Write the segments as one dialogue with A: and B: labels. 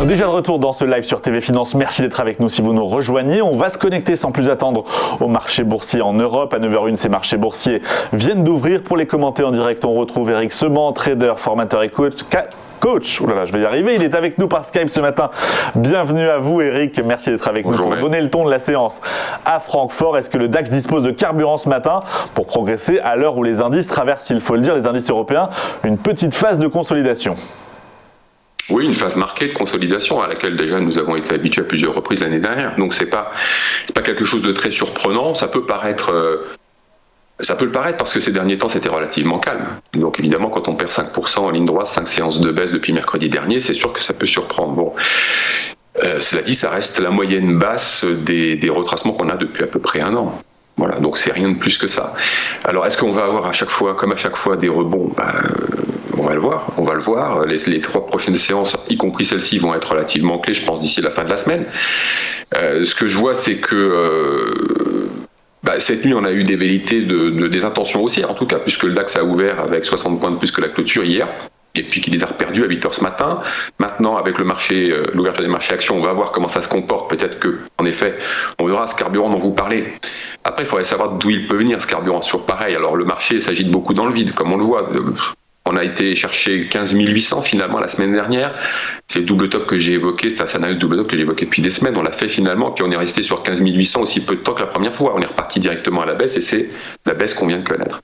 A: Déjà de retour dans ce live sur TV Finance, merci d'être avec nous si vous nous rejoignez. On va se connecter sans plus attendre au marché boursier en Europe. À 9h01, ces marchés boursiers viennent d'ouvrir. Pour les commenter en direct, on retrouve Eric Seban, trader, formateur et coach. Oh là là, je vais y arriver. Il est avec nous par Skype ce matin. Bienvenue à vous, Eric. Merci d'être avec nous pour donner le ton de la séance à Francfort. Est-ce que le DAX dispose de carburant ce matin pour progresser à l'heure où les indices traversent, il faut le dire, les indices européens, une petite phase de consolidation?
B: Oui, une phase marquée de consolidation à laquelle déjà nous avons été habitués à plusieurs reprises l'année dernière. Donc c'est pas quelque chose de très surprenant. Ça peut le paraître parce que ces derniers temps c'était relativement calme. Donc évidemment quand on perd 5% en ligne droite, 5 séances de baisse depuis mercredi dernier, c'est sûr que ça peut surprendre. Bon, cela dit, ça reste la moyenne basse des retracements qu'on a depuis à peu près un an. Voilà, donc c'est rien de plus que ça. Alors est-ce qu'on va avoir à chaque fois, comme à chaque fois, des rebonds? On va le voir. Les 3 prochaines séances, y compris celle-ci, vont être relativement clés, je pense, d'ici la fin de la semaine. Ce que je vois, c'est que cette nuit, on a eu des velléités des intentions haussières, en tout cas, puisque le DAX a ouvert avec 60 points de plus que la clôture hier, et puis qu'il les a reperdus à 8h ce matin. Maintenant, avec l'ouverture des marchés actions, on va voir comment ça se comporte. Peut-être que, en effet, on verra ce carburant dont vous parlez. Après, il faudrait savoir d'où il peut venir, ce carburant. Sur pareil, alors le marché s'agite beaucoup dans le vide, comme on le voit. On a été chercher 15 800 finalement la semaine dernière. C'est le double top que j'ai évoqué, c'est un scénario de double top que j'ai évoqué depuis des semaines. On l'a fait finalement, puis on est resté sur 15 800 aussi peu de temps que la première fois. On est reparti directement à la baisse et c'est la baisse qu'on vient de connaître.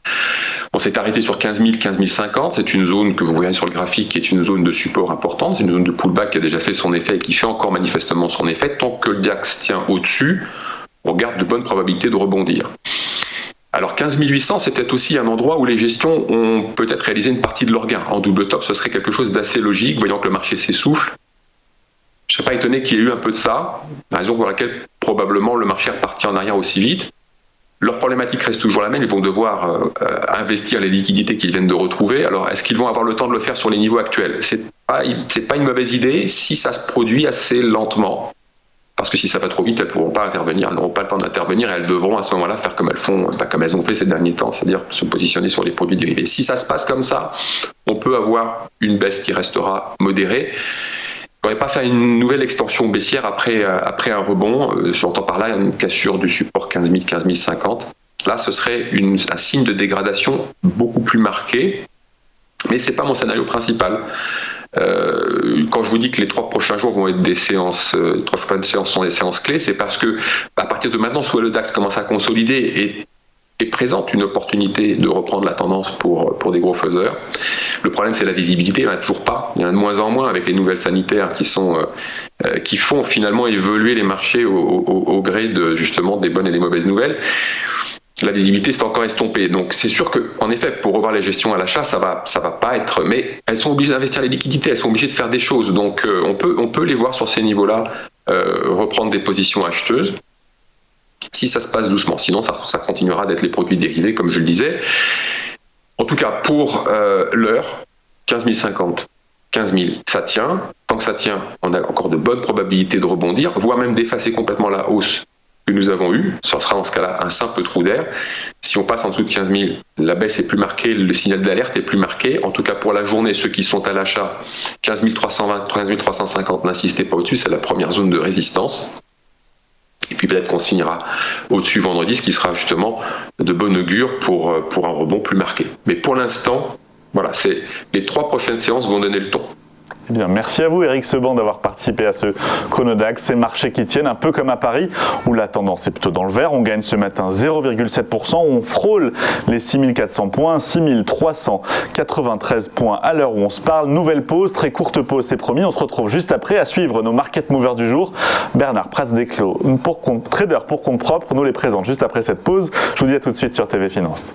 B: On s'est arrêté sur 15 000, 15 050. C'est une zone que vous voyez sur le graphique qui est une zone de support importante. C'est une zone de pullback qui a déjà fait son effet et qui fait encore manifestement son effet. Tant que le DAX tient au-dessus, on garde de bonnes probabilités de rebondir. Alors 15 800, c'est peut-être aussi un endroit où les gestions ont peut-être réalisé une partie de leur gain. En double top, ce serait quelque chose d'assez logique, voyant que le marché s'essouffle. Je ne serais pas étonné qu'il y ait eu un peu de ça, la raison pour laquelle probablement le marché est reparti en arrière aussi vite. Leur problématique reste toujours la même, ils vont devoir investir les liquidités qu'ils viennent de retrouver. Alors est-ce qu'ils vont avoir le temps de le faire sur les niveaux actuels? C'est pas une mauvaise idée si ça se produit assez lentement. Parce que si ça va trop vite, elles ne pourront pas intervenir, elles n'auront pas le temps d'intervenir et elles devront à ce moment-là faire comme elles ont fait ces derniers temps, c'est-à-dire se positionner sur les produits dérivés. Si ça se passe comme ça, on peut avoir une baisse qui restera modérée. On ne pourrait pas faire une nouvelle extension baissière après un rebond. J'entends par là une cassure du support 15 000, 15 050. Là, ce serait un signe de dégradation beaucoup plus marqué, mais ce n'est pas mon scénario principal. Quand je vous dis que les 3 prochains jours vont être des séances, les 3 prochaines séances sont des séances clés, c'est parce que à partir de maintenant, soit le DAX commence à consolider et présente une opportunité de reprendre la tendance pour des gros faiseurs. Le problème, c'est la visibilité, il n'y en a toujours pas. Il y en a de moins en moins avec les nouvelles sanitaires qui font finalement évoluer les marchés au gré justement des bonnes et des mauvaises nouvelles. La visibilité s'est encore estompée. Donc c'est sûr qu'en effet, pour revoir les gestions à l'achat, ça va pas être... Mais elles sont obligées d'investir les liquidités, elles sont obligées de faire des choses. Donc on peut les voir sur ces niveaux-là, reprendre des positions acheteuses, si ça se passe doucement. Sinon, ça continuera d'être les produits dérivés, comme je le disais. En tout cas, pour l'heure, 15 050, 15 000, ça tient. Tant que ça tient, on a encore de bonnes probabilités de rebondir, voire même d'effacer complètement la hausse que nous avons eu. Ça sera dans ce cas-là un simple trou d'air. Si on passe en dessous de 15 000, la baisse est plus marquée, le signal d'alerte est plus marqué. En tout cas pour la journée, ceux qui sont à l'achat, 15 320, 15 350, n'insistez pas au-dessus, c'est la première zone de résistance. Et puis peut-être qu'on se finira au-dessus vendredi, ce qui sera justement de bon augure pour un rebond plus marqué. Mais pour l'instant, voilà, les 3 prochaines séances vont donner le ton.
A: Eh bien, merci à vous, Eric Seban, d'avoir participé à ce Chronodax. Ces marchés qui tiennent un peu comme à Paris, où la tendance est plutôt dans le vert. On gagne ce matin 0,7%. On frôle les 6400 points, 6393 points à l'heure où on se parle. Nouvelle pause, très courte pause, c'est promis. On se retrouve juste après à suivre nos market movers du jour. Bernard Prats-Desclos, trader pour compte propre, nous les présente juste après cette pause. Je vous dis à tout de suite sur TV Finance.